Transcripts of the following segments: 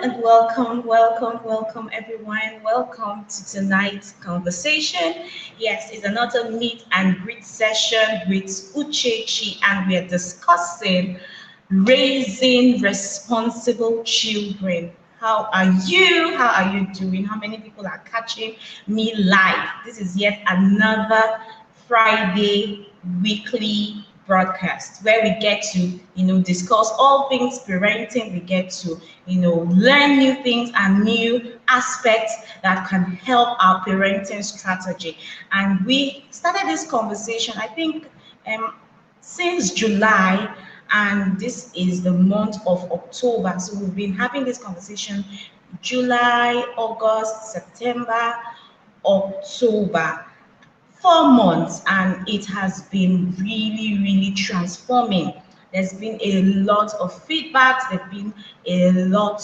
and welcome everyone. Welcome to tonight's conversation. Yes, it's another meet and greet session with Uchechi, and we are discussing raising responsible children. How are you? How are you doing? How many people are catching me live? This is yet another Friday weekly broadcast where we get to discuss all things parenting. We get to learn new things and new aspects that can help our parenting strategy. And we started this conversation, I think, since July, and this is the month of October. So we've been having this conversation July, August, September, October, 4 months, and it has been really transforming. There's been a lot of feedback, there's been a lot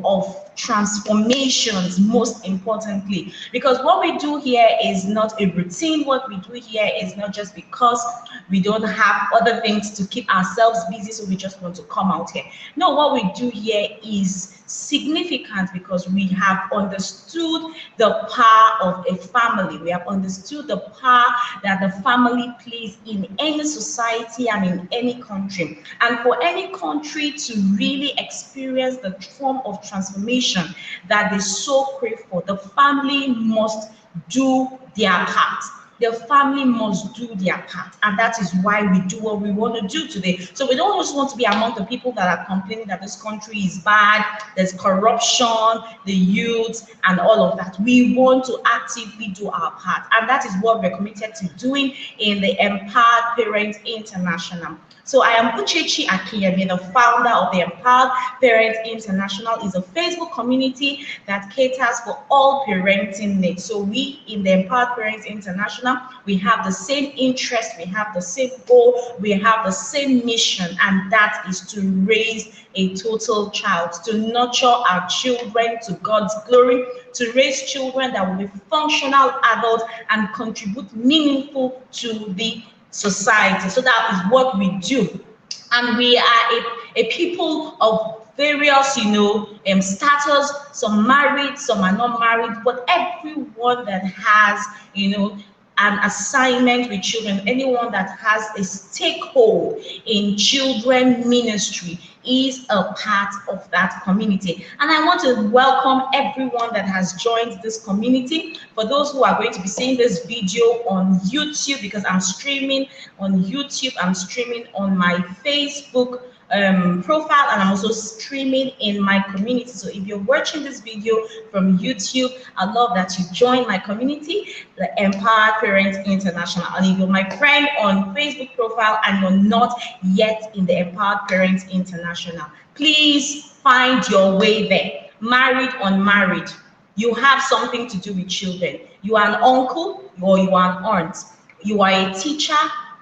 of transformations, most importantly, because what we do here is not a routine. What we do here is not just because we don't have other things to keep ourselves busy, so we just want to come out here. No, what we do here is significant because we have understood the power of a family. We have understood the power that the family plays in any society and in any country. And for any country to really experience the form of transformation that they so crave for, the family must do their part. The family must do their part, and that is why we do what we want to do today. So we don't just want to be among the people that are complaining that this country is bad, there's corruption, the youth, and all of that. We want to actively do our part, and that is what we're committed to doing in the Empowered Parents International. So I am Uchechi Akiyemi, the founder of the Empowered Parents International. Is a Facebook community that caters for all parenting needs. So we in the Empowered Parents International, we have the same interest, we have the same goal, we have the same mission, and that is to raise a total child, to nurture our children to God's glory, to raise children that will be functional adults and contribute meaningful to the society. So that is what we do. And we are a people of various status. Some married, some are not married, but everyone that has an assignment with children, anyone that has a stakehold in children ministry is a part of that community. And I want to welcome everyone that has joined this community. For those who are going to be seeing this video on YouTube, because I'm streaming on YouTube, I'm streaming on my Facebook profile, and I'm also streaming in my community. So if you're watching this video from YouTube, I love that you join my community, the Empowered Parents International. And if you're my friend on Facebook profile and you're not yet in the Empowered Parents International, please find your way there. Married, unmarried, you have something to do with children. You are an uncle or you are an aunt. You are a teacher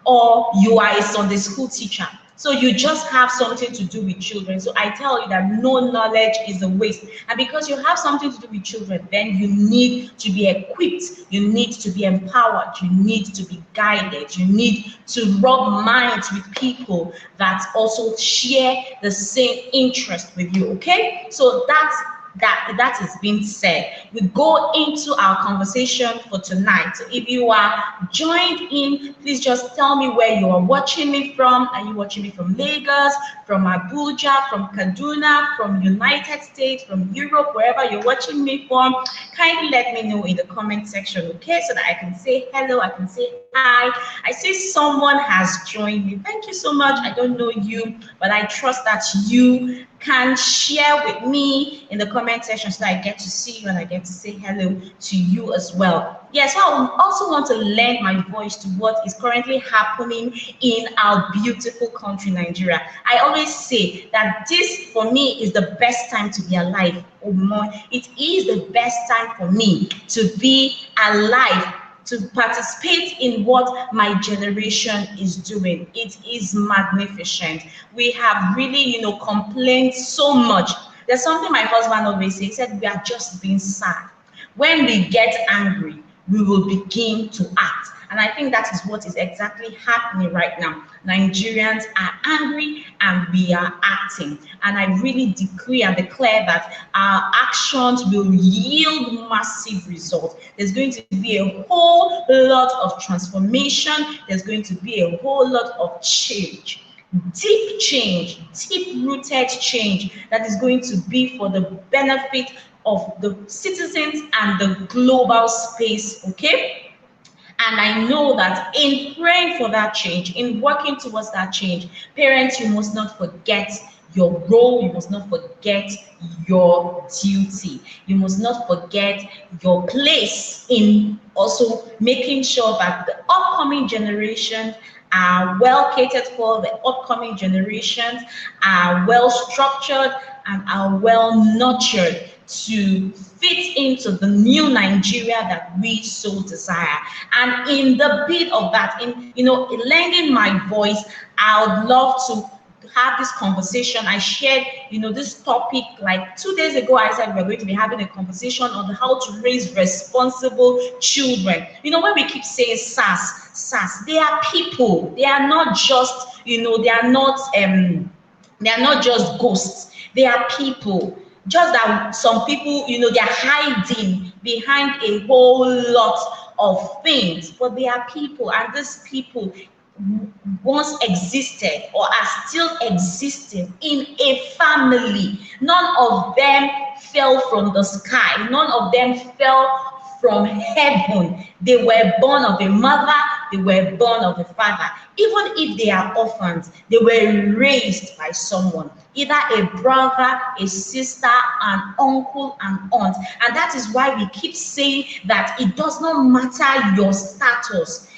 or you are a Sunday school teacher. So you just have something to do with children. So I tell you that no knowledge is a waste. And because you have something to do with children, then you need to be equipped. You need to be empowered. You need to be guided. You need to rub minds with people that also share the same interest with you. Okay? So that is being said, we go into our conversation for tonight. So if you are joined in, please just tell me where you are watching me from. Are you watching me from Lagos, from Abuja, from Kaduna, from United States, from Europe, wherever you're watching me from? Kindly let me know in the comment section, okay, so that I can say hello, I can say hi. I see someone has joined me. Thank you so much. I don't know you, but I trust that you can share with me in the comment section so that I get to see you and I get to say hello to you as well. Yes, so I also want to lend my voice to what is currently happening in our beautiful country, Nigeria. I always say that this, for me, is the best time to be alive. It is the best time for me to be alive, to participate in what my generation is doing. It is magnificent. We have really, complained so much. There's something my husband always says. He said, we are just being sad. When we get angry, we will begin to act. And I think that is what is exactly happening right now. Nigerians are angry and we are acting. And I really decree and declare that our actions will yield massive results. There's going to be a whole lot of transformation. There's going to be a whole lot of change. Deep change, deep rooted change that is going to be for the benefit of the citizens and the global space, okay? And I know that in praying for that change, in working towards that change, parents, you must not forget your role, you must not forget your duty, you must not forget your place in also making sure that the upcoming generations are well catered for, the upcoming generations are well structured and are well nurtured to fit into the new Nigeria that we so desire. And in the bit of that, in lending my voice, I would love to have this conversation. I shared, this topic like 2 days ago. I said we're going to be having a conversation on how to raise responsible children. When we keep saying SARS, they are people. They are not just, they are not just ghosts. They are people. Just that some people, they're hiding behind a whole lot of things, but they are people, and these people once existed or are still existing in a family. None of them fell from the sky. None of them fell from heaven. They were born of a mother, they were born of a father. Even if they are orphans, they were raised by someone, either a brother, a sister, an uncle, an aunt. And that is why we keep saying that it does not matter your status.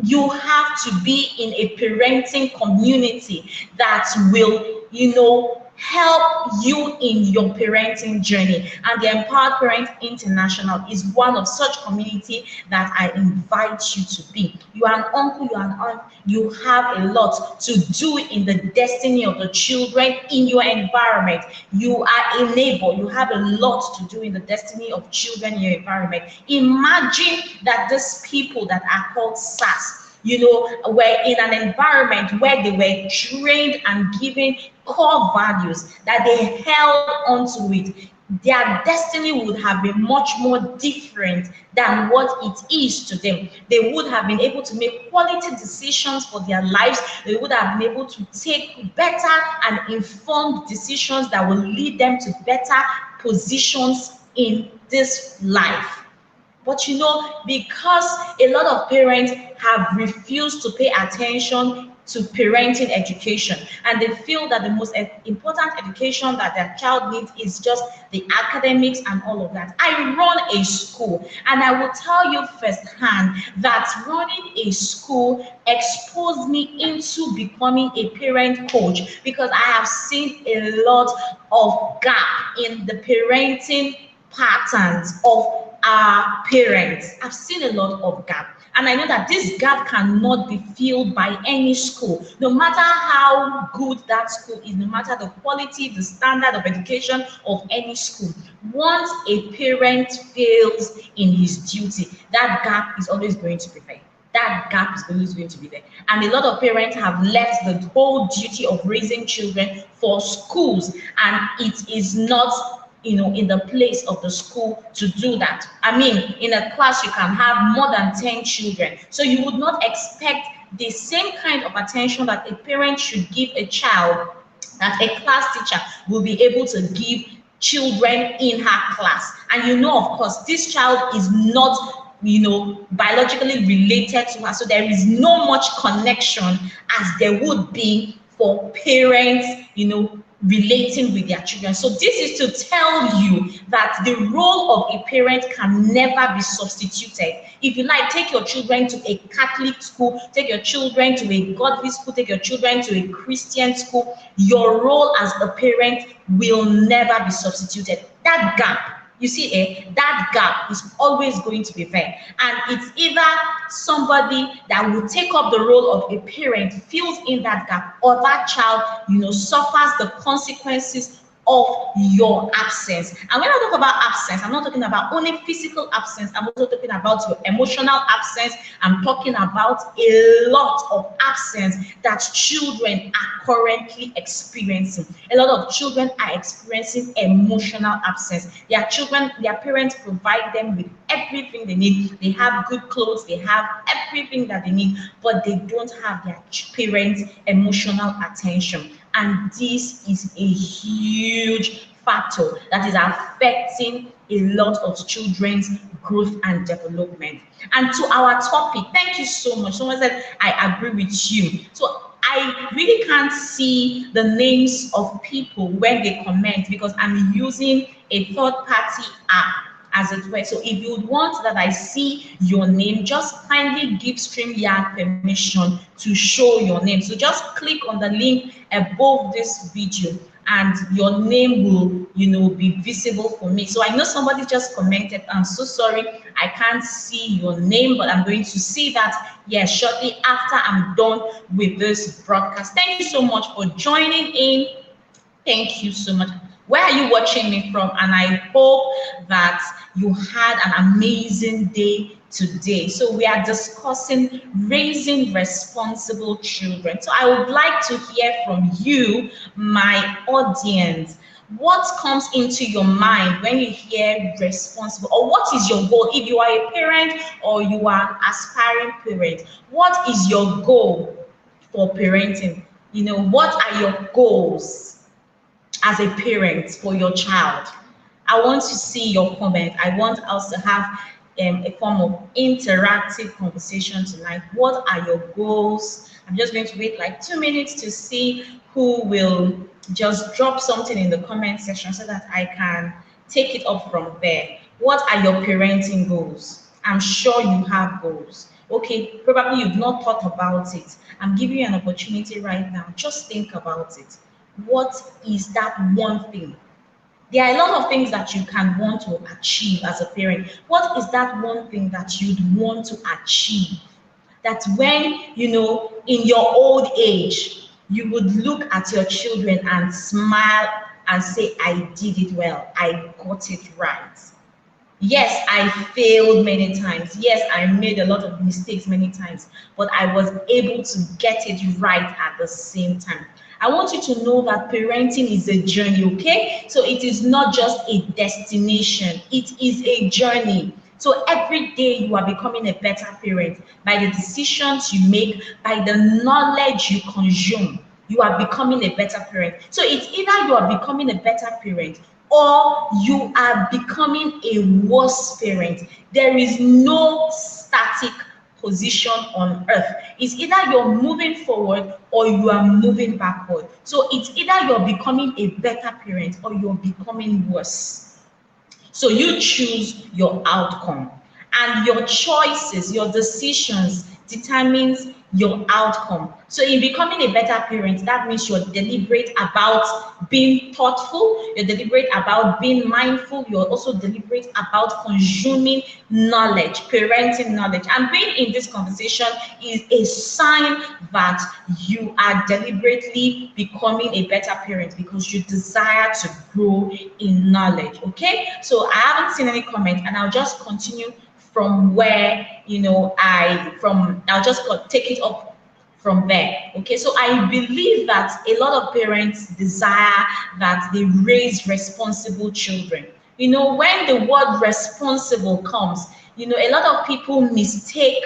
You have to be in a parenting community that will, help you in your parenting journey. And the Empowered Parent International is one of such community that I invite you to be. You are an uncle, you are an aunt, you have a lot to do in the destiny of the children in your environment. You are a neighbor, you have a lot to do in the destiny of children in your environment. Imagine that these people that are called SARS, were in an environment where they were trained and given core values, that they held onto it. Their destiny would have been much more different than what it is to them. They would have been able to make quality decisions for their lives. They would have been able to take better and informed decisions that will lead them to better positions in this life. But because a lot of parents have refused to pay attention to parenting education, and they feel that the most important education that their child needs is just the academics and all of that. I run a school, and I will tell you firsthand that running a school exposed me into becoming a parent coach, because I have seen a lot of gap in the parenting patterns of our parents. I've seen a lot of gap, and I know that this gap cannot be filled by any school, no matter how good that school is, no matter the quality, the standard of education of any school. Once a parent fails in his duty, that gap is always going to be there. That gap is always going to be there. And a lot of parents have left the whole duty of raising children for schools, and it is not in the place of the school to do that. I mean, in a class you can have more than 10 children, so you would not expect the same kind of attention that a parent should give a child that a class teacher will be able to give children in her class. And of course, this child is not biologically related to her, so there is no much connection as there would be for parents relating with their children. So this is to tell you that the role of a parent can never be substituted. If you like, take your children to a Catholic school, take your children to a godly school, take your children to a Christian school, your role as a parent will never be substituted. That gap, you see, that gap is always going to be there. And it's either somebody that will take up the role of a parent, fills in that gap, or that child, suffers the consequences of your absence. And when I talk about absence, I'm not talking about only physical absence. I'm also talking about your emotional absence. I'm talking about a lot of absence that children are currently experiencing. A lot of children are experiencing emotional absence. Their children, their parents provide them with everything they need. They have good clothes, they have everything that they need, but they don't have their parents' emotional attention. And this is a huge factor that is affecting a lot of children's growth and development. And to our topic, thank you so much. Someone said, I agree with you. So I really can't see the names of people when they comment because I'm using a third-party app as it were. So if you want that I see your name, just kindly give StreamYard permission to show your name. So just click on the link above this video and your name will, be visible for me. So I know somebody just commented, I'm so sorry, I can't see your name, but I'm going to see that, yes, shortly after I'm done with this broadcast. Thank you so much for joining in. Thank you so much. Where are you watching me from? And I hope that you had an amazing day today. So we are discussing raising responsible children. So I would like to hear from you, my audience. What comes into your mind when you hear responsible, or what is your goal? If you are a parent or you are an aspiring parent, what is your goal for parenting? What are your goals as a parent for your child? I want to see your comment. I want us to have a form of interactive conversation tonight. What are your goals? I'm just going to wait like 2 minutes to see who will just drop something in the comment section so that I can take it up from there. What are your parenting goals? I'm sure you have goals. Okay, probably you've not thought about it. I'm giving you an opportunity right now. Just think about it. What is that one thing? There are a lot of things that you can want to achieve as a parent. What is that one thing that you'd want to achieve? That when, in your old age, you would look at your children and smile and say, I did it well. I got it right. Yes, I failed many times. Yes, I made a lot of mistakes many times, but I was able to get it right at the same time. I want you to know that parenting is a journey, okay? So it is not just a destination, it is a journey. So every day you are becoming a better parent by the decisions you make, by the knowledge you consume. You are becoming a better parent. So it's either you are becoming a better parent or you are becoming a worse parent. There is no static position on earth. It's either you're moving forward or you are moving backward. So it's either you're becoming a better parent or you're becoming worse. So you choose your outcome, and your choices, your decisions determines your outcome. So in becoming a better parent, that means you're deliberate about being thoughtful, you're deliberate about being mindful, you're also deliberate about consuming knowledge, parenting knowledge. And being in this conversation is a sign that you are deliberately becoming a better parent because you desire to grow in knowledge. Okay, so I haven't seen any comment, and I'll just continue from where I'll just take it up from there. Okay, so I believe that a lot of parents desire that they raise responsible children. When the word responsible comes, a lot of people mistake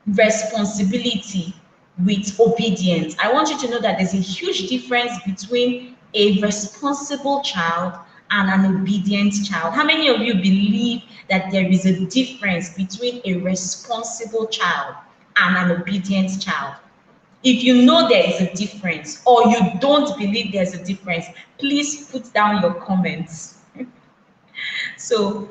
responsibility with obedience. I want you to know that there's a huge difference between a responsible child and an obedient child. How many of you believe that there is a difference between a responsible child and an obedient child? If you know there is a difference or you don't believe there's a difference, please put down your comments. So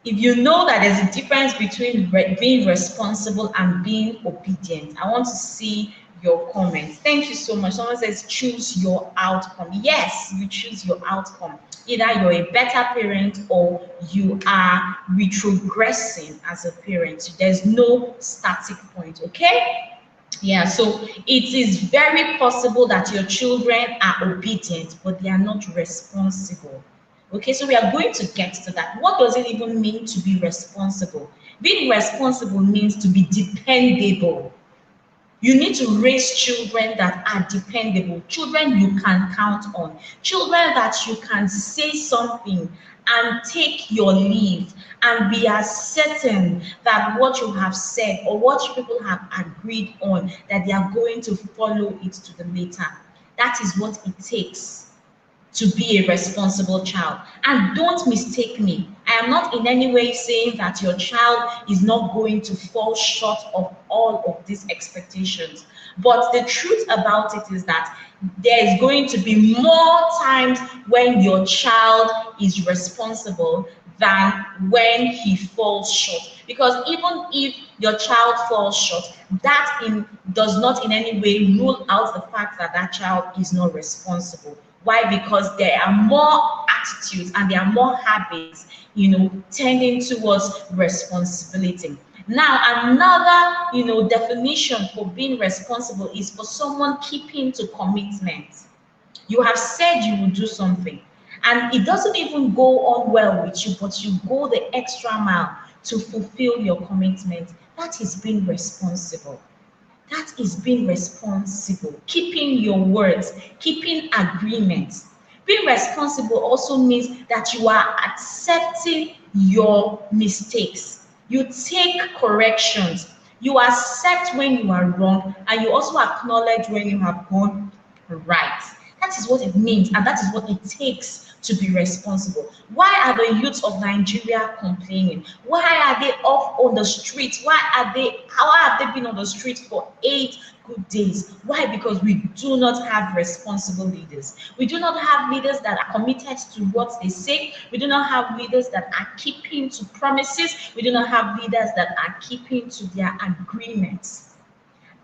if you know that there's a difference between being responsible and being obedient, I want to see your comments. Thank you so much. Someone says choose your outcome. Yes, you choose your outcome. Either you're a better parent or you are retrogressing as a parent. There's no static point, okay? Yeah, so it is very possible that your children are obedient, but they are not responsible. Okay, so we are going to get to that. What does it even mean to be responsible? Being responsible means to be dependable. You need to raise children that are dependable, children you can count on, children that you can say something and take your leave and be as certain that what you have said or what people have agreed on, that they are going to follow it to the letter. That is what it takes to be a responsible child. And don't mistake me. I am not in any way saying that your child is not going to fall short of all of these expectations. But the truth about it is that there is going to be more times when your child is responsible than when he falls short. Because even if your child falls short, does not in any way rule out the fact that that child is not responsible. Why? Because there are more attitudes and there are more habits, tending towards responsibility. Now, another, definition for being responsible is for someone keeping to commitment. You have said you will do something, and it doesn't even go on well with you, but you go the extra mile to fulfill your commitment. That is being responsible. That is being responsible, keeping your words, keeping agreements. Being responsible also means that you are accepting your mistakes. You take corrections. You accept when you are wrong, and you also acknowledge when you have gone right. That is what it means, and that is what it takes to be responsible. Why are the youths of Nigeria complaining? Why are they off on the streets? How have they been on the streets for 8 good days? Why? Because we do not have responsible leaders. We do not have leaders that are committed to what they say. We do not have leaders that are keeping to promises. We do not have leaders that are keeping to their agreements.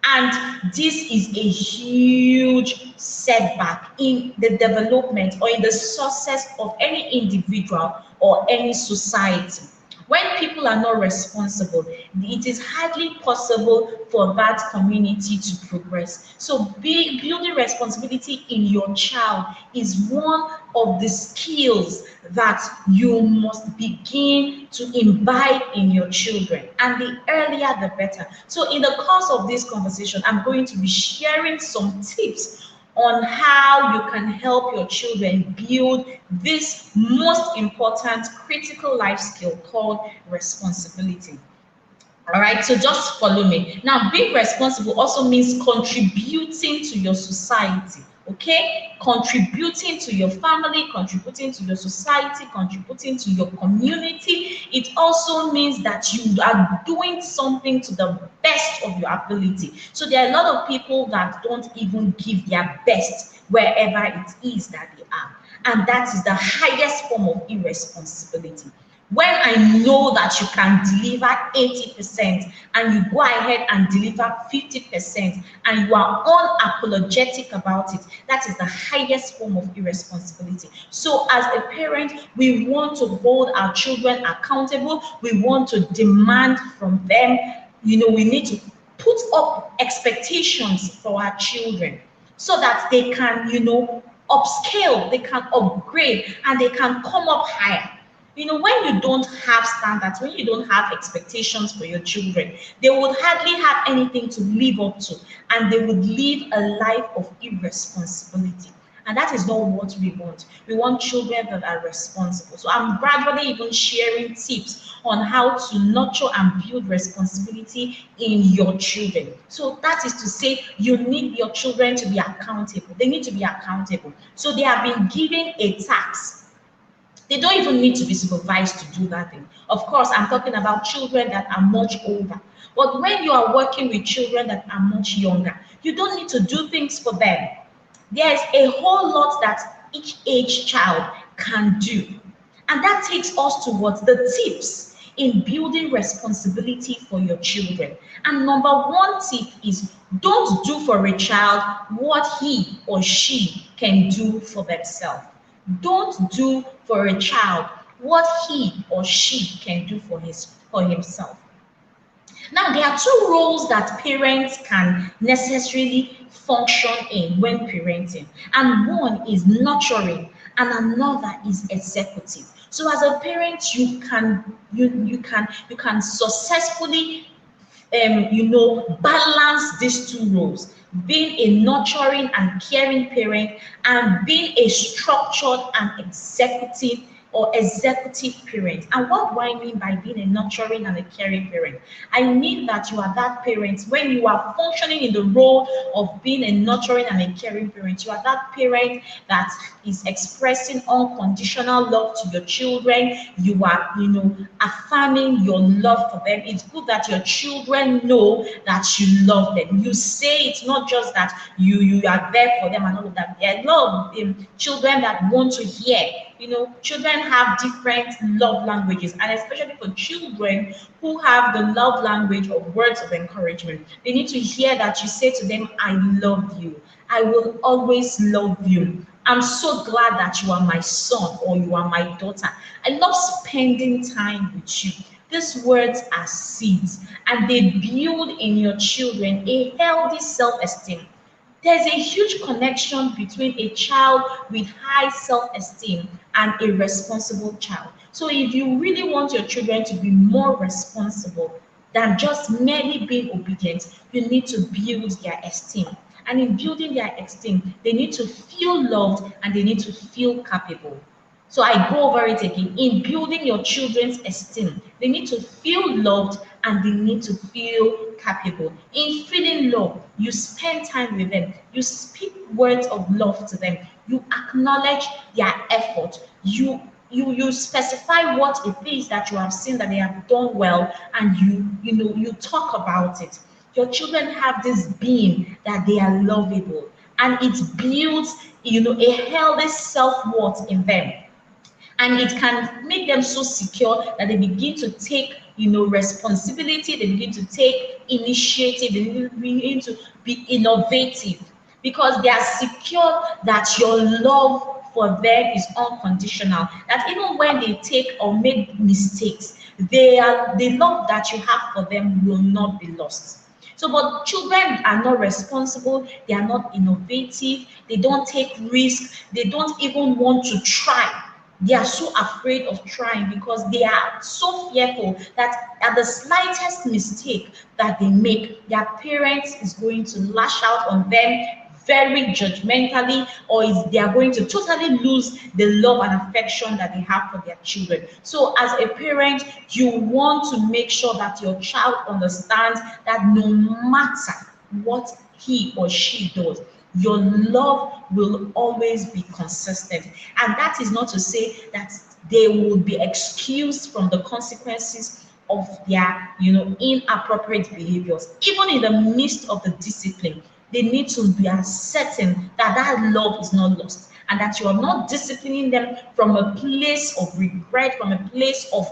And this is a huge setback in the development or in the success of any individual or any society. When people are not responsible, it is hardly possible for that community to progress. So building responsibility in your child is one of the skills that you must begin to imbibe in your children. And the earlier, the better. So in the course of this conversation, I'm going to be sharing some tips on how you can help your children build this most important critical life skill called responsibility. All right, so just follow me. Now, being responsible also means contributing to your society. Okay, contributing to your family, contributing to your society, contributing to your community. It also means that you are doing something to the best of your ability. So there are a lot of people that don't even give their best wherever it is that they are, and that is the highest form of irresponsibility. When I know that you can deliver 80% and you go ahead and deliver 50% and you are unapologetic about it, that is the highest form of irresponsibility. So as a parent, we want to hold our children accountable. We want to demand from them, we need to put up expectations for our children so that they can, upscale, they can upgrade, and they can come up higher. When you don't have standards, when you don't have expectations for your children, they would hardly have anything to live up to, and they would live a life of irresponsibility. And that is not what we want. We want children that are responsible. So I'm gradually even sharing tips on how to nurture and build responsibility in your children. So that is to say, you need your children to be accountable. They need to be accountable. So they have been given a task. They don't even need to be supervised to do that thing. Of course, I'm talking about children that are much older. But when you are working with children that are much younger, you don't need to do things for them. There's a whole lot that each age child can do. And that takes us towards the tips in building responsibility for your children. And number one tip is, don't do for a child what he or she can do for themselves. Don't do for a child what he or she can do for himself. Now, there are two roles that parents can necessarily function in when parenting, and one is nurturing, and another is executive. So, as a parent, you can successfully balance these two roles, being a nurturing and caring parent and being a structured and executive parent. And what do I mean by being a nurturing and a caring parent? I mean that you are that parent when you are functioning in the role of being a nurturing and a caring parent. You are that parent that is expressing unconditional love to your children. You are, affirming your love for them. It's good that your children know that you love them. You say it's not just that you are there for them and all of that. There are a lot of children that want to hear. Children have different love languages, and especially for children who have the love language of words of encouragement, they need to hear that you say to them, I love you. I will always love you. I'm so glad that you are my son or you are my daughter. I love spending time with you. These words are seeds, and they build in your children a healthy self esteem. There's a huge connection between a child with high self esteem and a responsible child. So, if you really want your children to be more responsible than just merely being obedient, you need to build their esteem. And in building their esteem, they need to feel loved and they need to feel capable. So I go over it again. In building your children's esteem, they need to feel loved and they need to feel capable. In feeling love, you spend time with them, you speak words of love to them, you acknowledge their effort, you specify what it is that you have seen that they have done well, and you talk about it. Your children have this being that they are lovable, and it builds a healthy self-worth in them, and it can make them so secure that they begin to take responsibility, they begin to take initiative, they begin to be innovative because they are secure that your love for them is unconditional, that even when they take or make mistakes, the love that you have for them will not be lost. So, but children are not responsible, they are not innovative, they don't take risks, they don't even want to try. They are so afraid of trying because they are so fearful that at the slightest mistake that they make, their parents is going to lash out on them very judgmentally, or is they are going to totally lose the love and affection that they have for their children. So as a parent, you want to make sure that your child understands that no matter what he or she does, your love will always be consistent. And that is not to say that they will be excused from the consequences of their inappropriate behaviors. Even in the midst of the discipline, they need to be certain that that love is not lost, and that you are not disciplining them from a place of regret, from a place of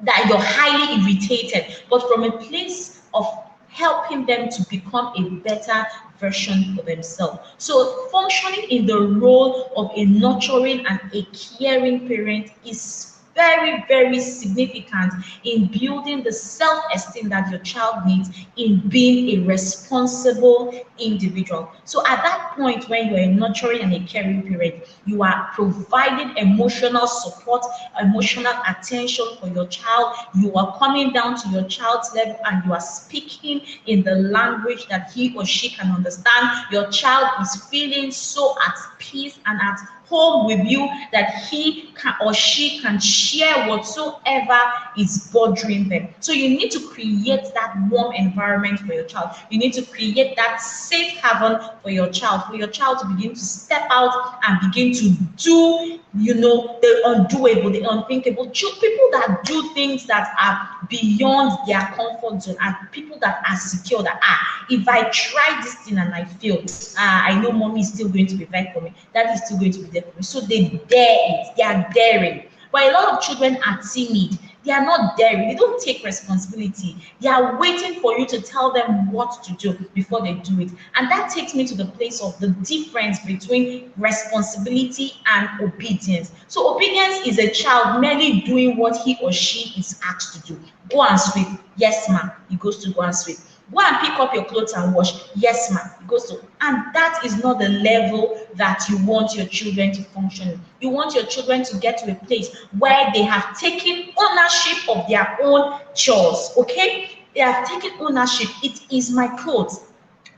that you're highly irritated, but from a place of helping them to become a better version for themselves. So, functioning in the role of a nurturing and a caring parent is very, very significant in building the self esteem that your child needs in being a responsible individual. So, at that point, when you're a nurturing and a caring parent, you are providing emotional support, emotional attention for your child. You are coming down to your child's level and you are speaking in the language that he or she can understand. Your child is feeling so at peace and at home with you that he can or she can share whatsoever is bothering them. So you need to create that warm environment for your child. You need to create that safe haven for your child to begin to step out and begin to do the undoable, the unthinkable. People that do things that are beyond their comfort zone, and people that are secure, that if I try this thing and I fail, I know mommy is still going to be there for me, that is still going to be there for me. So they dare it, they are daring. But a lot of children are timid. They are not daring. They don't take responsibility. They are waiting for you to tell them what to do before they do it. And that takes me to the place of the difference between responsibility and obedience. So obedience is a child merely doing what he or she is asked to do. Go and sweep. Yes, ma'am. He goes to go and sweep. Go and pick up your clothes and wash. Yes, ma'am. He goes to, and that is not the level that you want your children to function in. You want your children to get to a place where they have taken ownership of their own chores. Okay? They have taken ownership. It is my clothes.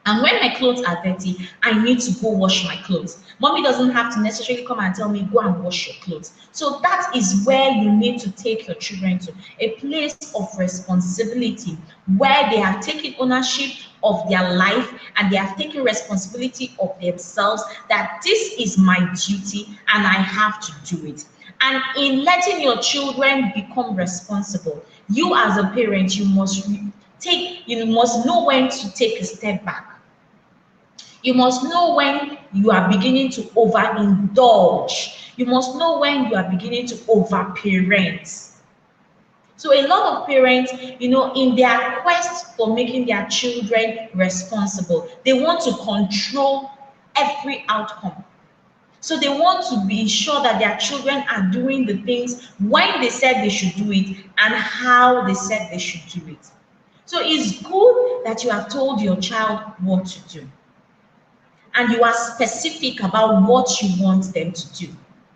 And when my clothes are dirty, I need to go wash my clothes. Mommy doesn't have to necessarily come and tell me, go and wash your clothes. So that is where you need to take your children to, a place of responsibility where they have taken ownership of their life and they have taken responsibility of themselves, that this is my duty and I have to do it. And in letting your children become responsible, you as a parent, you must know when to take a step back. You must know when you are beginning to overindulge. You must know when you are beginning to overparent. So a lot of parents, in their quest for making their children responsible, they want to control every outcome. So they want to be sure that their children are doing the things when they said they should do it and how they said they should do it. So it's good that you have told your child what to do, and you are specific about what you want them to do.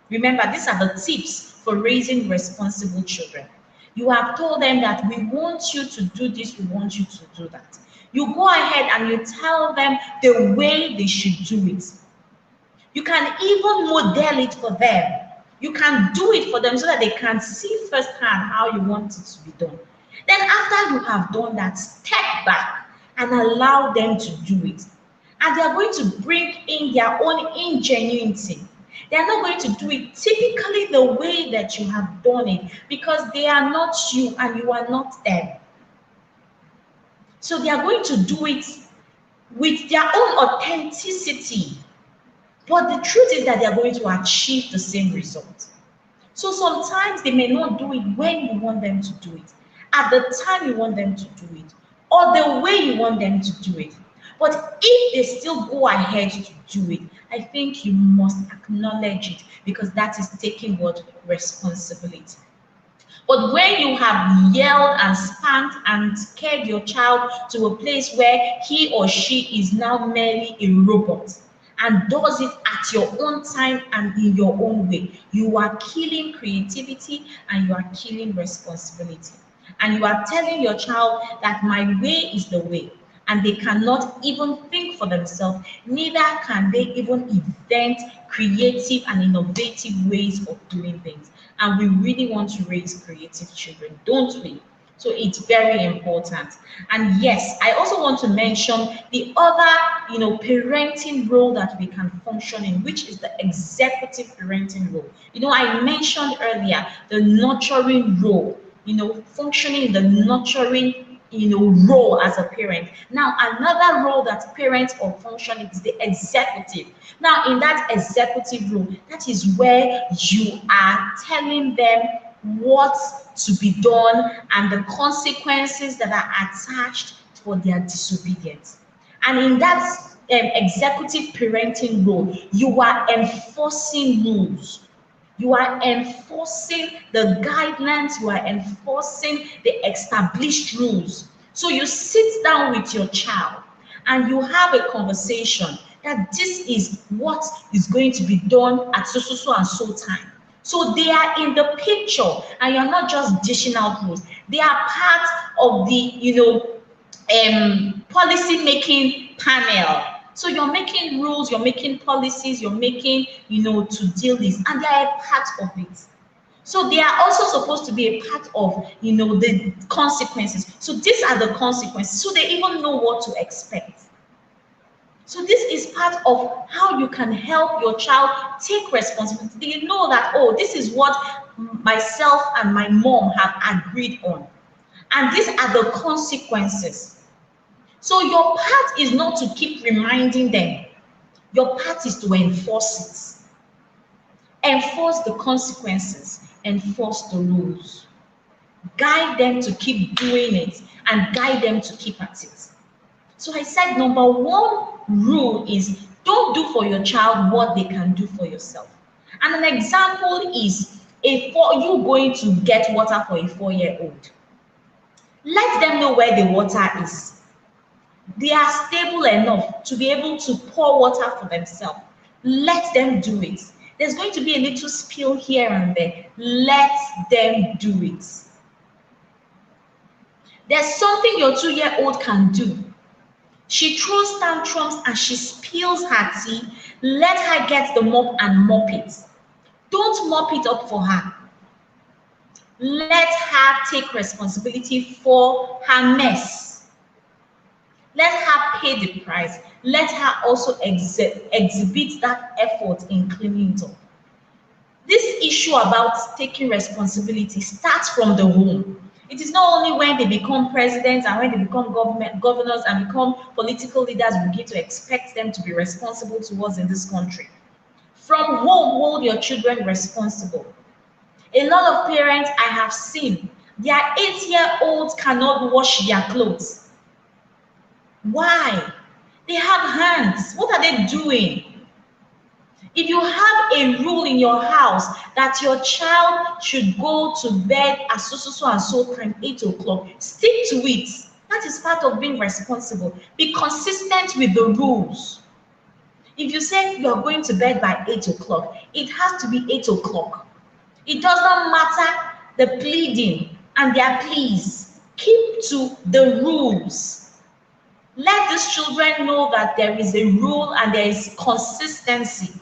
Remember, these are the tips for raising responsible children. You have told them that we want you to do this, we want you to do that. You go ahead and you tell them the way they should do it. You can even model it for them. You can do it for them so that they can see firsthand how you want it to be done. Then after you have done that, step back and allow them to do it. And they are going to bring in their own ingenuity. They are not going to do it typically the way that you have done it, because they are not you and you are not them. So they are going to do it with their own authenticity. But the truth is that they are going to achieve the same result. So sometimes they may not do it when you want them to do it, at the time you want them to do it, or the way you want them to do it. But if they still go ahead to do it, I think you must acknowledge it, because that is taking what? Responsibility. But when you have yelled and spanked and scared your child to a place where he or she is now merely a robot and does it at your own time and in your own way, you are killing creativity and you are killing responsibility. And you are telling your child that my way is the way, and they cannot even think for themselves, neither can they even invent creative and innovative ways of doing things. And we really want to raise creative children, don't we? So it's very important. And yes, I also want to mention the other, parenting role that we can function in, which is the executive parenting role. I mentioned earlier the nurturing role, functioning in the nurturing role as a parent. Now, another role that parents are functioning is the executive. Now, in that executive role, that is where you are telling them what to be done and the consequences that are attached for their disobedience. And in that executive parenting role, you are enforcing rules. You are enforcing the guidelines, you are enforcing the established rules. So you sit down with your child and you have a conversation that this is what is going to be done at so and so time. So they are in the picture and you're not just dishing out rules. They are part of the, policy making panel. So you're making rules, you're making policies, you're making, to deal this, and they are a part of it. So they are also supposed to be a part of, the consequences. So these are the consequences. So they even know what to expect. So this is part of how you can help your child take responsibility. They know that, oh, this is what myself and my mom have agreed on. And these are the consequences. So your part is not to keep reminding them. Your part is to enforce it. Enforce the consequences. Enforce the rules. guide them to keep doing it, and guide them to keep at it. So I said number one rule is don't do for your child what they can do for yourself. And an example is you going to get water for a 4-year-old. Let them know where the water is. They are stable enough to be able to pour water for themselves. Let them do it. There's going to be a little spill here and there. Let them do it. There's something your 2-year-old can do. She throws tantrums and she spills her tea. Let her get the mop and mop it. Don't mop it up for her. Let her take responsibility for her mess. Let her pay the price. Let her also exhibit that effort in cleaning it up. This issue about taking responsibility starts from the home. It is not only when they become presidents and when they become governors and become political leaders we begin to expect them to be responsible towards in this country. From home, hold your children responsible. A lot of parents I have seen, their 8-year-olds cannot wash their clothes. Why? They have hands. What are they doing? If you have a rule in your house that your child should go to bed at so and so time, 8 o'clock, stick to it. That is part of being responsible. Be consistent with the rules. If you say you are going to bed by 8 o'clock, it has to be 8 o'clock. It does not matter the pleading and their pleas. Keep to the rules. Let these children know that there is a rule and there is consistency.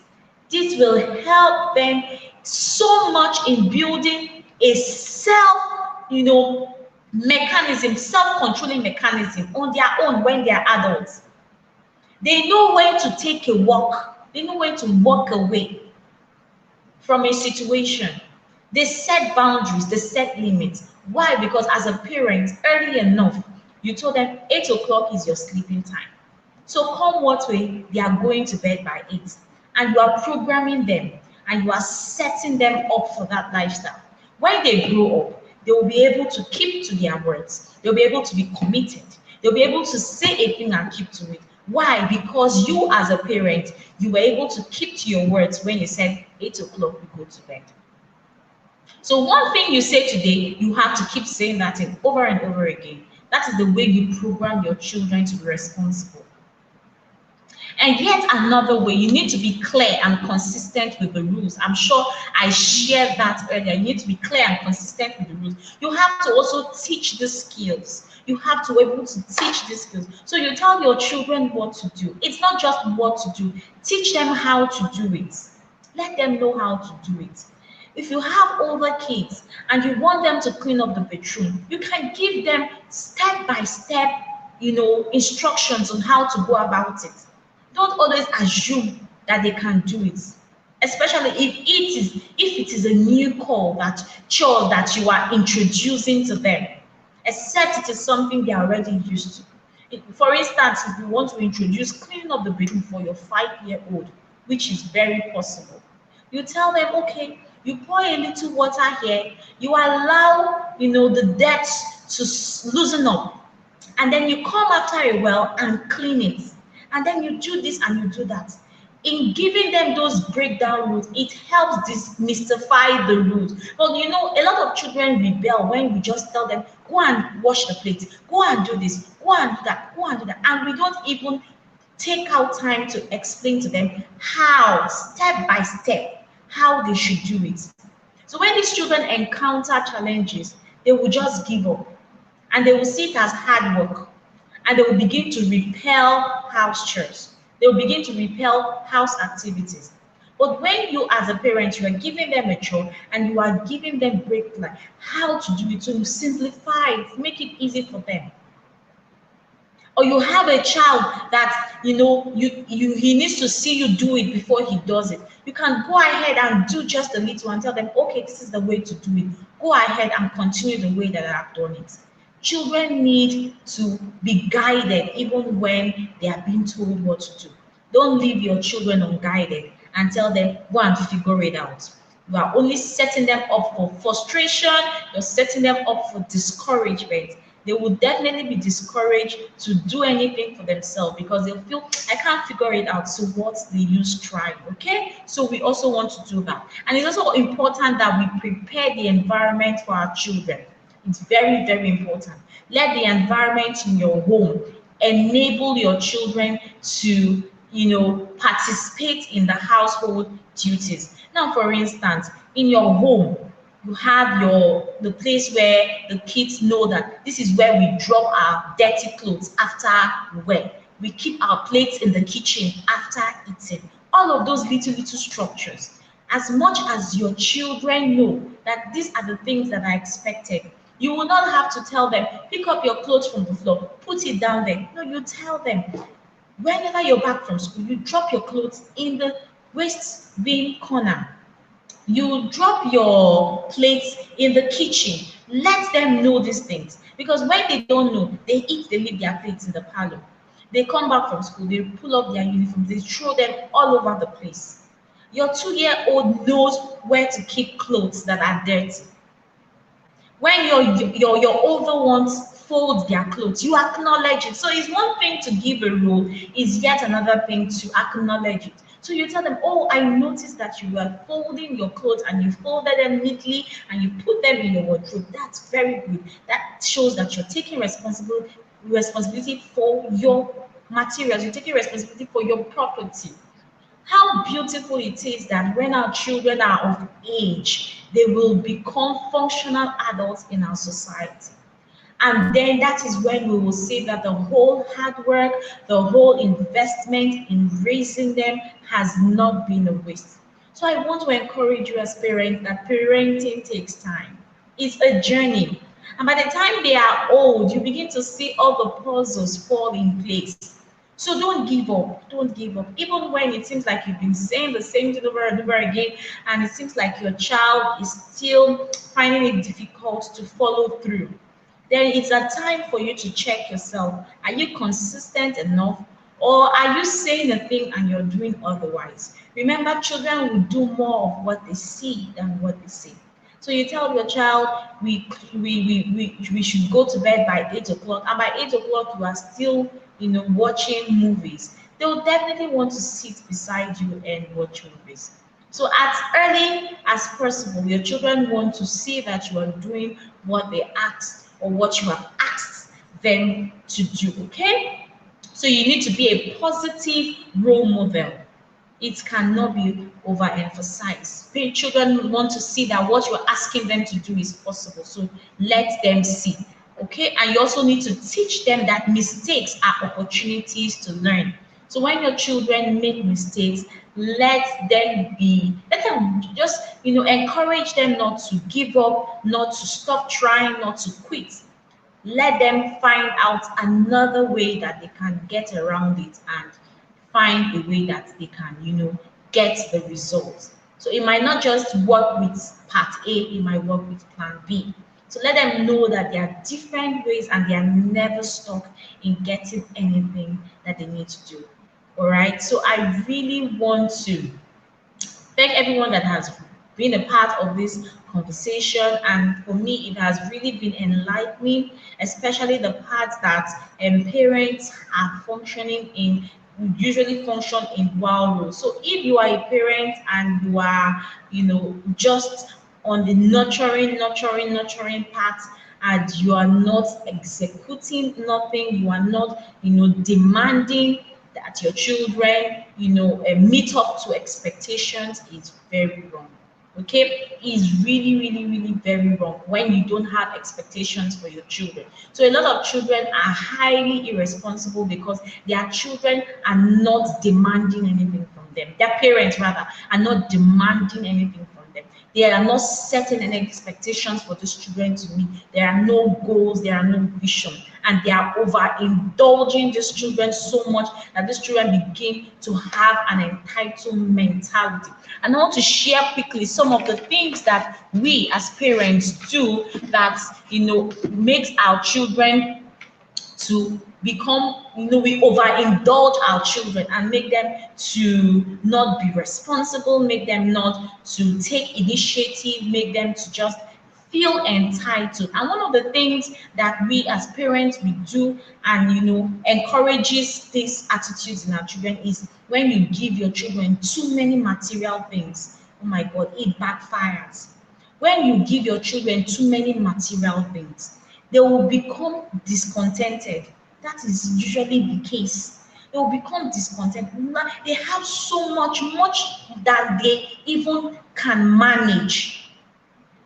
This will help them so much in building a mechanism, self-controlling mechanism on their own when they are adults. They know when to take a walk. They know when to walk away from a situation. They set boundaries, they set limits. Why? Because as a parent, early enough, you told them 8 o'clock is your sleeping time. So come what way, they are going to bed by 8. And you are programming them and you are setting them up for that lifestyle. When they grow up, they will be able to keep to their words. They'll be able to be committed. They'll be able to say a thing and keep to it. Why? Because you as a parent, you were able to keep to your words when you said 8 o'clock we go to bed. So one thing you say today, you have to keep saying that thing over and over again. That is the way you program your children to be responsible. And yet another way, you need to be clear and consistent with the rules. I'm sure I shared that earlier. You need to be clear and consistent with the rules. You have to also teach the skills. You have to be able to teach these skills. So you tell your children what to do. It's not just what to do. Teach them how to do it. Let them know how to do it. If you have older kids and you want them to clean up the bedroom, you can give them step-by-step, instructions on how to go about it. Don't always assume that they can do it, especially if it is a new chore that you are introducing to them, except it is something they are already used to. For instance, if you want to introduce cleaning up the bedroom for your 5-year-old, which is very possible, you tell them, okay, you pour a little water here, you allow the dirt to loosen up, and then you come after a while and clean it. And then you do this and you do that. In giving them those breakdown rules, it helps demystify the rules. But a lot of children rebel when we just tell them, go and wash the plate, go and do this, go and do that, go and do that. And we don't even take out time to explain to them how, step by step, how they should do it. So when these children encounter challenges, they will just give up. And they will see it as hard work. And they will begin to repel house chores. They will begin to repel house activities. But when you as a parent, you are giving them a chore and you are giving them breakdown how to do it, so you simplify it, make it easy for them. Or you have a child that he needs to see you do it before he does it. You can go ahead and do just a little and tell them, okay, this is the way to do it. Go ahead and continue the way that I've done it. Children need to be guided even when they are being told what to do. Don't leave your children unguided and tell them, go and figure it out. You are only setting them up for frustration, you're setting them up for discouragement. They will definitely be discouraged to do anything for themselves because they'll feel, I can't figure it out. So what's the use trying? Okay. So we also want to do that. And it's also important that we prepare the environment for our children. It's very, very important. Let the environment in your home enable your children to, participate in the household duties. Now, for instance, in your home, you have the place where the kids know that this is where we drop our dirty clothes after wear. We keep our plates in the kitchen after eating. All of those little structures. As much as your children know that these are the things that are expected, you will not have to tell them, pick up your clothes from the floor, put it down there. No, you tell them, whenever you're back from school, you drop your clothes in the waste bin corner. You drop your plates in the kitchen. Let them know these things. Because when they don't know, they eat, they leave their plates in the parlor. They come back from school, they pull up their uniforms, they throw them all over the place. Your 2-year-old knows where to keep clothes that are dirty. When your older ones fold their clothes, you acknowledge it. So it's one thing to give a rule, is yet another thing to acknowledge it. So you tell them, oh, I noticed that you were folding your clothes and you folded them neatly and you put them in your wardrobe. That's very good. That shows that you're taking responsibility for your materials. You're taking responsibility for your property. How beautiful it is that when our children are of age, they will become functional adults in our society. And then that is when we will see that the whole hard work, the whole investment in raising them has not been a waste. So I want to encourage you as parents that parenting takes time. It's a journey. And by the time they are old, you begin to see all the puzzles fall in place. So don't give up. Don't give up. Even when it seems like you've been saying the same thing over and over again, and it seems like your child is still finding it difficult to follow through, then it's a time for you to check yourself. Are you consistent enough? Or are you saying a thing and you're doing otherwise? Remember, children will do more of what they see than what they say. So you tell your child, we should go to bed by 8 o'clock, and by 8 o'clock you are still, watching movies. They will definitely want to sit beside you and watch movies. So as early as possible, your children want to see that you are doing what they asked or what you have asked them to do, okay? So you need to be a positive role model. It cannot be overemphasized. Children want to see that what you're asking them to do is possible. So let them see. Okay. And you also need to teach them that mistakes are opportunities to learn. So when your children make mistakes, let them just, encourage them not to give up, not to stop trying, not to quit. Let them find out another way that they can get around it and find a way that they can, get the results. So it might not just work with part A, it might work with plan B. So let them know that there are different ways and they are never stuck in getting anything that they need to do. All right. So I really want to thank everyone that has been a part of this conversation. And for me, it has really been enlightening, especially the parts that parents are functioning in, usually function in dual roles. So if you are a parent and you are, just on the nurturing part, and you are not executing nothing, you are not, demanding that your children, meet up to expectations, is very wrong. Okay, is really, really, really very wrong when you don't have expectations for your children. So a lot of children are highly irresponsible because their children are not demanding anything from them. Their parents, rather, are not demanding anything from them. They are not setting any expectations for these children to meet. There are no goals, there are no vision, and they are overindulging these children so much that these children begin to have an entitled mentality. And I want to share quickly some of the things that we as parents do that, makes our children to become, we overindulge our children and make them to not be responsible, make them not to take initiative, make them to just feel entitled. And one of the things that we as parents we do and encourages these attitudes in our children is when you give your children too many material things. Oh my God, it backfires. When you give your children too many material things, they will become discontented. That is usually the case. They will become discontented. They have so much that they even can manage.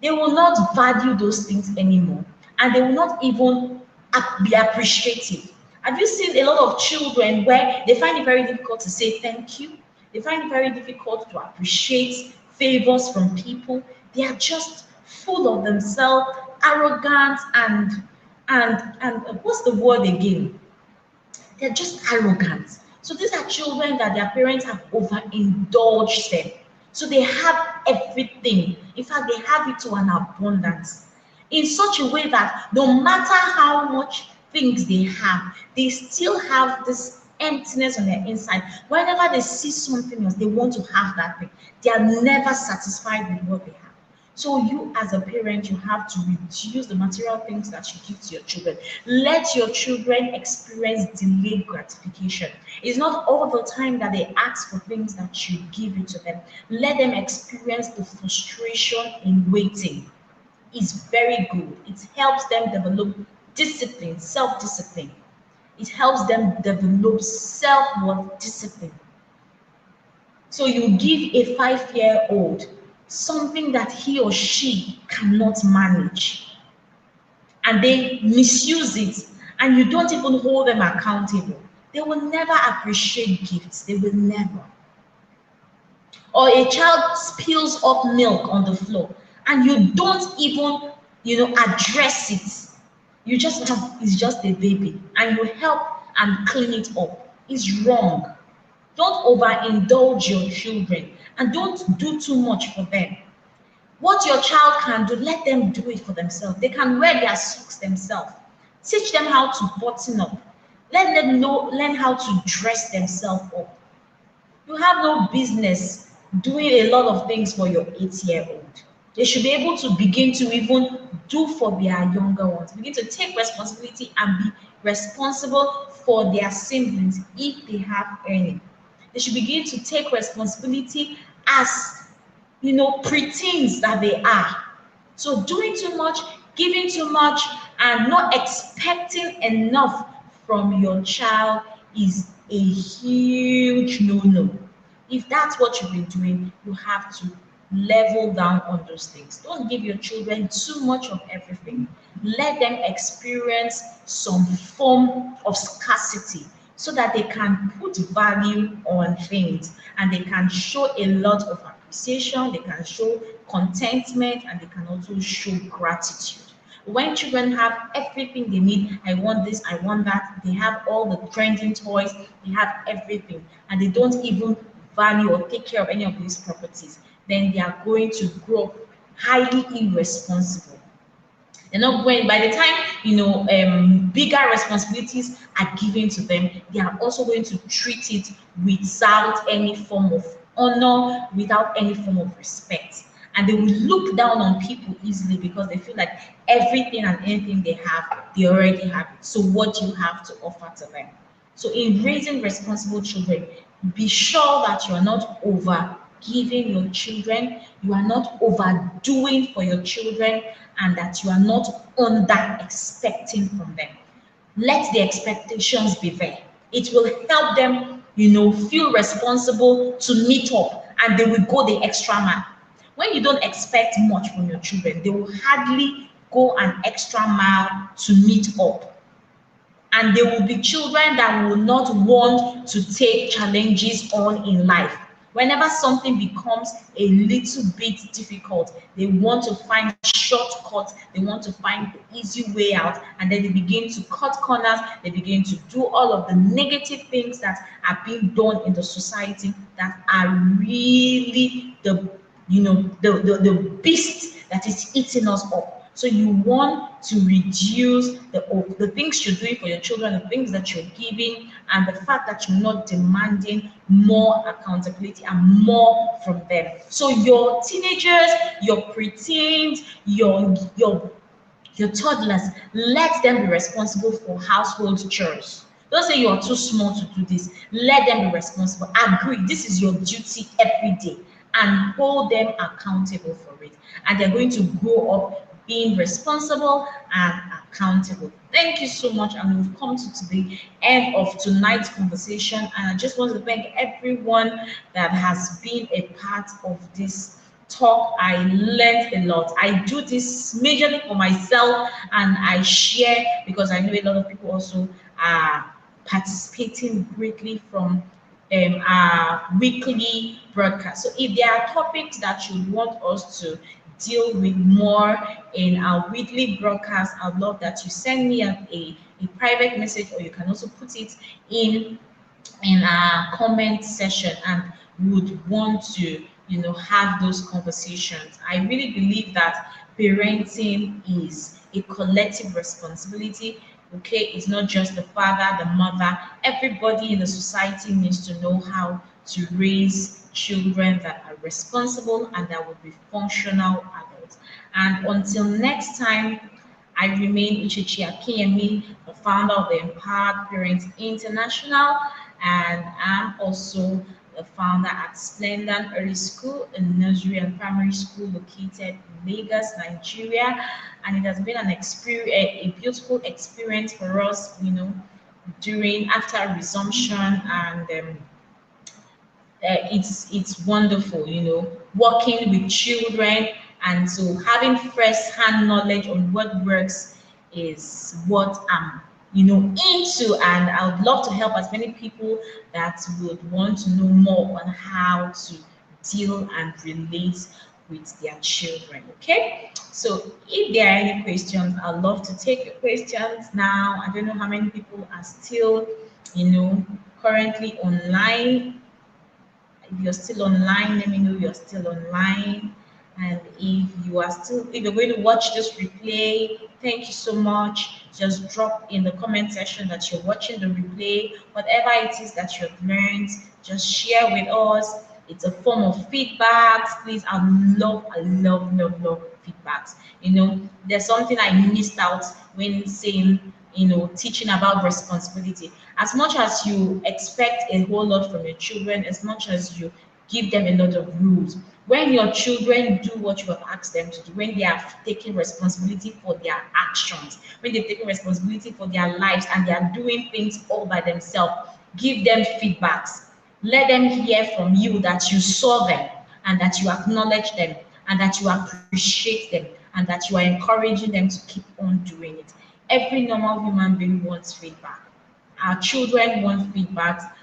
They will not value those things anymore, and they will not even be appreciative. Have you seen a lot of children where they find it very difficult to say thank you? They find it very difficult to appreciate favors from people. They are just full of themselves, arrogant, and what's the word again? They're just arrogant. So these are children that their parents have overindulged them. So they have everything. In fact, they have it to an abundance in such a way that no matter how much things they have, they still have this emptiness on their inside. Whenever they see something else, they want to have that thing. They are never satisfied with what they have. So you as a parent, you have to reduce the material things that you give to your children. Let your children experience delayed gratification. It's not all the time that they ask for things that you give it to them. Let them experience the frustration in waiting. It's very good. It helps them develop discipline, self-discipline. It helps them develop self-worth discipline. So you give a 5-year-old something that he or she cannot manage, and they misuse it, and you don't even hold them accountable. They will never appreciate gifts. They will never. Or a child spills up milk on the floor, and you don't even, address it. You just have, it's just a baby, and you help and clean it up. It's wrong. Don't overindulge your children, and don't do too much for them. What your child can do, let them do it for themselves. They can wear their socks themselves. Teach them how to button up. Let them learn how to dress themselves up. You have no business doing a lot of things for your 8-year-old. They should be able to begin to even do for their younger ones. Begin to take responsibility and be responsible for their siblings if they have any. They should begin to take responsibility as, preteens that they are. So doing too much, giving too much, and not expecting enough from your child is a huge no-no. If that's what you've been doing, you have to level down on those things. Don't give your children too much of everything. Let them experience some form of scarcity so that they can put value on things, and they can show a lot of appreciation, they can show contentment, and they can also show gratitude. When children have everything they need, I want this, I want that, they have all the trending toys, they have everything, and they don't even value or take care of any of these properties, then they are going to grow highly irresponsible. They're not going, by the time bigger responsibilities are given to them, they are also going to treat it without any form of honor, without any form of respect. And they will look down on people easily because they feel like everything and anything they have, they already have it. So what do you have to offer to them? So in raising responsible children, be sure that you are not over giving your children, you are not overdoing for your children, and that you are not under expecting from them. Let the expectations be there. It will help them, feel responsible to meet up, and they will go the extra mile. When you don't expect much from your children, they will hardly go an extra mile to meet up. And there will be children that will not want to take challenges on in life. Whenever something becomes a little bit difficult, they want to find shortcuts, they want to find the easy way out, and then they begin to cut corners, they begin to do all of the negative things that are being done in the society that are really the beast that is eating us up. So you want to reduce the things you're doing for your children, the things that you're giving, and the fact that you're not demanding more accountability and more from them. So your teenagers, your preteens, your toddlers, let them be responsible for household chores. Don't say you are too small to do this. Let them be responsible. Agree, this is your duty every day, and hold them accountable for it. And they're going to grow up being responsible and accountable. Thank you so much. And we've come to the end of tonight's conversation. And I just want to thank everyone that has been a part of this talk. I learned a lot. I do this majorly for myself, and I share because I know a lot of people also are participating greatly from our weekly broadcast. So if there are topics that you want us to deal with more in our weekly broadcast, I'd love that you send me a private message, or you can also put it in our comment section, and would want to have those conversations. I really believe that parenting is a collective responsibility. Okay, it's not just the father, the mother. Everybody in the society needs to know how to raise children that are responsible and that will be functional adults. And until next time, I remain Uchechi Akinyemi, the founder of the Empowered Parents International, and I'm also the founder at Splendid Early School, a nursery and primary school located in Lagos, Nigeria. And it has been an experience, a beautiful experience for us, during after resumption, and it's wonderful, working with children, and so having first-hand knowledge on what works is what I'm into, and I would love to help as many people that would want to know more on how to deal and relate with their children. Okay, so if there are any questions, I'd love to take your questions now. I don't know how many people are still currently online. If you're still online, let me know you're still online. And if you're going to watch this replay, thank you so much. Just drop in the comment section that you're watching the replay. Whatever it is that you've learned, just share with us. It's a form of feedback. Please, I love feedbacks. There's something I missed out when saying, teaching about responsibility. As much as you expect a whole lot from your children, as much as you give them a lot of rules, when your children do what you have asked them to do, when they are taking responsibility for their actions, when they're taking responsibility for their lives, and they are doing things all by themselves, give them feedbacks. Let them hear from you that you saw them, and that you acknowledge them, and that you appreciate them, and that you are encouraging them to keep on doing it. Every normal human being wants feedback. Our children want feedback.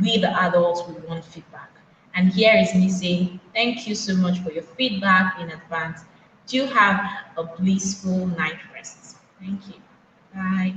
We, the adults, we want feedback. And here is me saying, thank you so much for your feedback in advance. Do have a blissful night rest. Thank you. Bye.